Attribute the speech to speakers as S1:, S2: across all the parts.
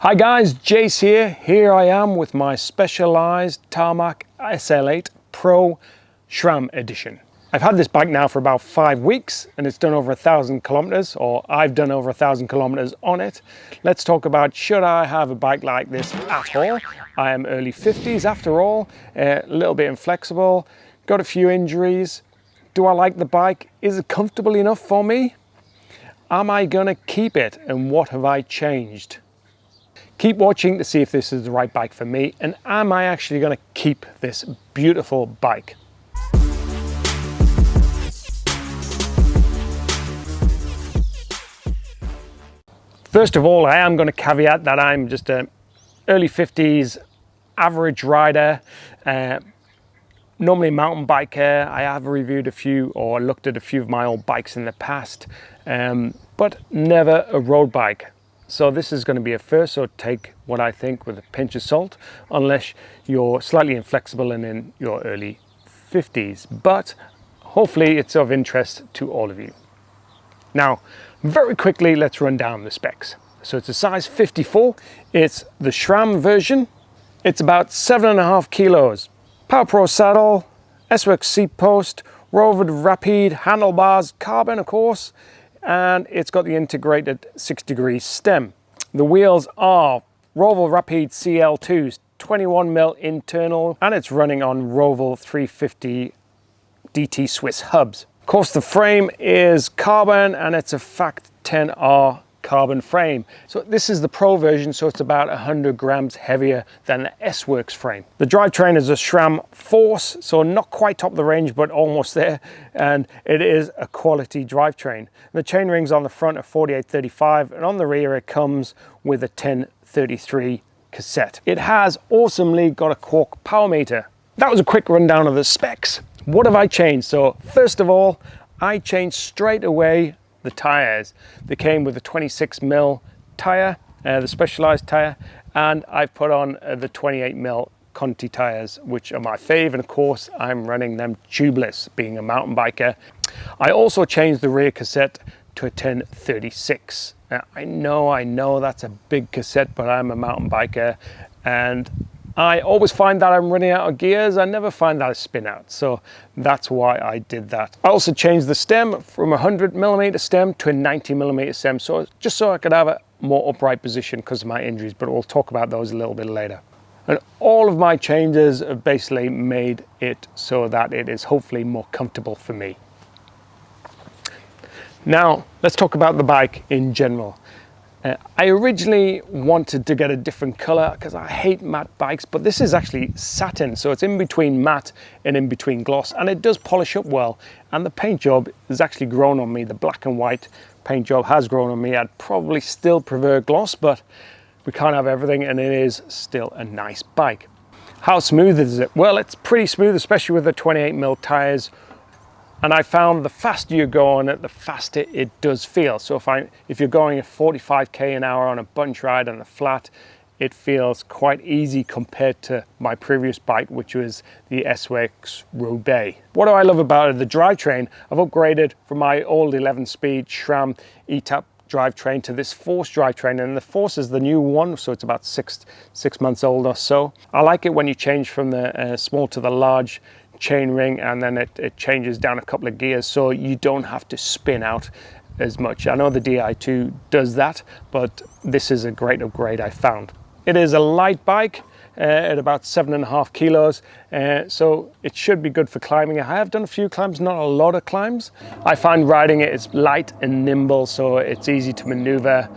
S1: Hi guys, Jace here. Here I am with my Specialized Tarmac SL8 Pro SRAM edition. I've had this bike now for about 5 weeks and it's done over 1,000 kilometers, or I've done over 1,000 kilometers on it. Let's talk about, should I have a bike like this at all? I am early 50s after all, a little bit inflexible, got a few injuries. Do I like the bike? Is it comfortable enough for me? Am I gonna keep it, and what have I changed? Keep watching to see if this is the right bike for me, and am I actually going to keep this beautiful bike? First of all, I am going to caveat that I'm just an early 50s average rider, normally a mountain biker. I have reviewed a few or looked at a few of my old bikes in the past, but never a road bike. So this is going to be a first, so take what I think with a pinch of salt, unless you're slightly inflexible and in your early 50s. But hopefully it's of interest to all of you. Now, very quickly, let's run down the specs. So it's a size 54. It's the SRAM version. It's about 7.5 kilos. Power Pro saddle, S-Works seat post, Rover Rapide handlebars, carbon of course, and it's got the integrated 6-degree stem. The wheels are Rover Rapide CL2s, 21mm internal, and it's running on Rover 350 DT Swiss hubs. Of course, the frame is carbon and it's a Fact 10R carbon frame. So this is the Pro version, so it's about 100 grams heavier than the S-Works frame. The drivetrain is a SRAM Force, so not quite top of the range, but almost there, and it is a quality drivetrain. The chain rings on the front are 4835, and on the rear it comes with a 1033 cassette. It has awesomely got a Quark power meter. That was a quick rundown of the specs. What have I changed? So first of all, I changed straight away the tires. They came with a 26mm tire, the Specialized tire, and I've put on the 28mm Conti tires, which are my fave, and of course I'm running them tubeless, being a mountain biker. I also changed the rear cassette to a 1036. Now, I know that's a big cassette, but I'm a mountain biker and I always find that I'm running out of gears. I never find that I spin out, so that's why I did that. I also changed the stem from a 100mm stem to a 90mm stem, so just so I could have a more upright position because of my injuries, but we'll talk about those a little bit later. And all of my changes have basically made it so that it is hopefully more comfortable for me. Now, let's talk about the bike in general. I originally wanted to get a different color because I hate matte bikes, but this is actually satin, so it's in between matte and in between gloss, and it does polish up well, and the paint job has actually grown on me. The black and white paint job has grown on me. I'd probably still prefer gloss, but we can't have everything, and it is still a nice bike. How smooth is it? Well, it's pretty smooth, especially with the 28mm tires. And I found the faster you go on it, the faster it does feel. So if you're going at 45k an hour on a bunch ride on the flat, it feels quite easy compared to my previous bike, which was the S-Works Roubaix. What do I love about it? The drivetrain. I've upgraded from my old 11-speed SRAM ETAP drivetrain to this Force drivetrain, and the Force is the new one, so it's about six months old or so. I like it when you change from the small to the large chain ring, and then it changes down a couple of gears, so you don't have to spin out as much. I know the Di2 does that, but this is a great upgrade I found. It is a light bike at about 7.5 kilos, so it should be good for climbing. I have done a few climbs, not a lot of climbs. I find riding it is light and nimble, so it's easy to maneuver,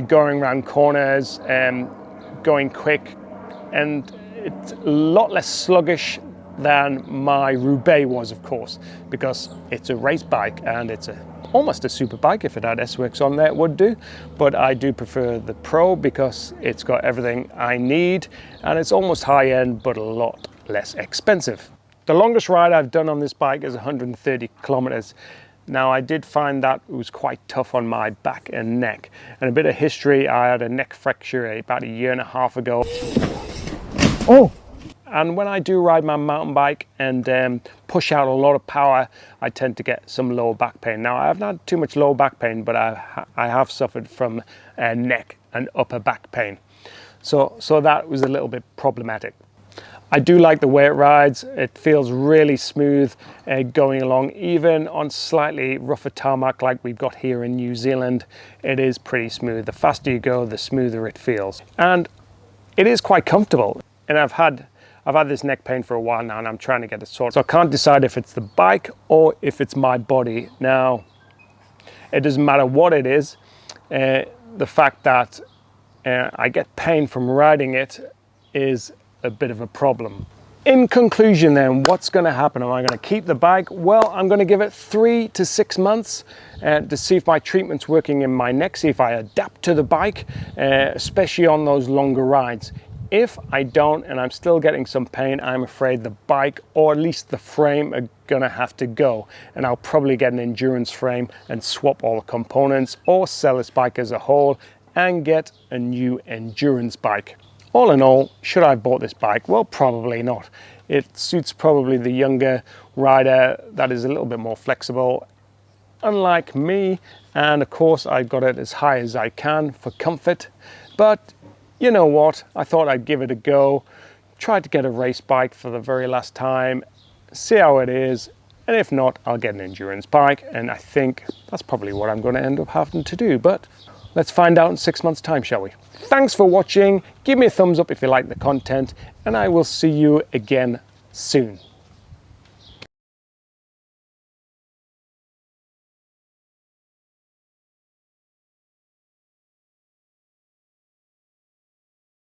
S1: going around corners, going quick, and it's a lot less sluggish than my Roubaix was, of course, because it's a race bike and it's almost a super bike. If it had S-Works on there, it would do, but I do prefer the Pro because it's got everything I need and it's almost high-end but a lot less expensive. The longest ride I've done on this bike is 130 kilometers. Now, I did find that it was quite tough on my back and neck. And a bit of history, I had a neck fracture about 1.5 years ago. Oh! And when I do ride my mountain bike and push out a lot of power, I tend to get some lower back pain. Now, I haven't had too much lower back pain, but I have suffered from neck and upper back pain. So that was a little bit problematic. I do like the way it rides. It feels really smooth going along, even on slightly rougher tarmac like we've got here in New Zealand. It is pretty smooth. The faster you go, the smoother it feels. And it is quite comfortable. And I've had this neck pain for a while now, and I'm trying to get it sorted. So I can't decide if it's the bike or if it's my body. Now, it doesn't matter what it is. The fact that I get pain from riding it is a bit of a problem. In conclusion then, what's going to happen? Am I going to keep the bike? Well, I'm going to give it 3 to 6 months to see if my treatment's working in my neck, see if I adapt to the bike, especially on those longer rides. If I don't and I'm still getting some pain, I'm afraid the bike, or at least the frame, are gonna have to go, and I'll probably get an endurance frame and swap all the components, or sell this bike as a whole and get a new endurance bike. All in all, should I have bought this bike? Well, probably not. It suits probably the younger rider that is a little bit more flexible, unlike me, and of course I've got it as high as I can for comfort. But you know what, I thought I'd give it a go, try to get a race bike for the very last time, see how it is, and if not, I'll get an endurance bike, and I think that's probably what I'm going to end up having to do. But let's find out in 6 months' time, shall we? Thanks for watching. Give me a thumbs up if you like the content, and I will see you again soon.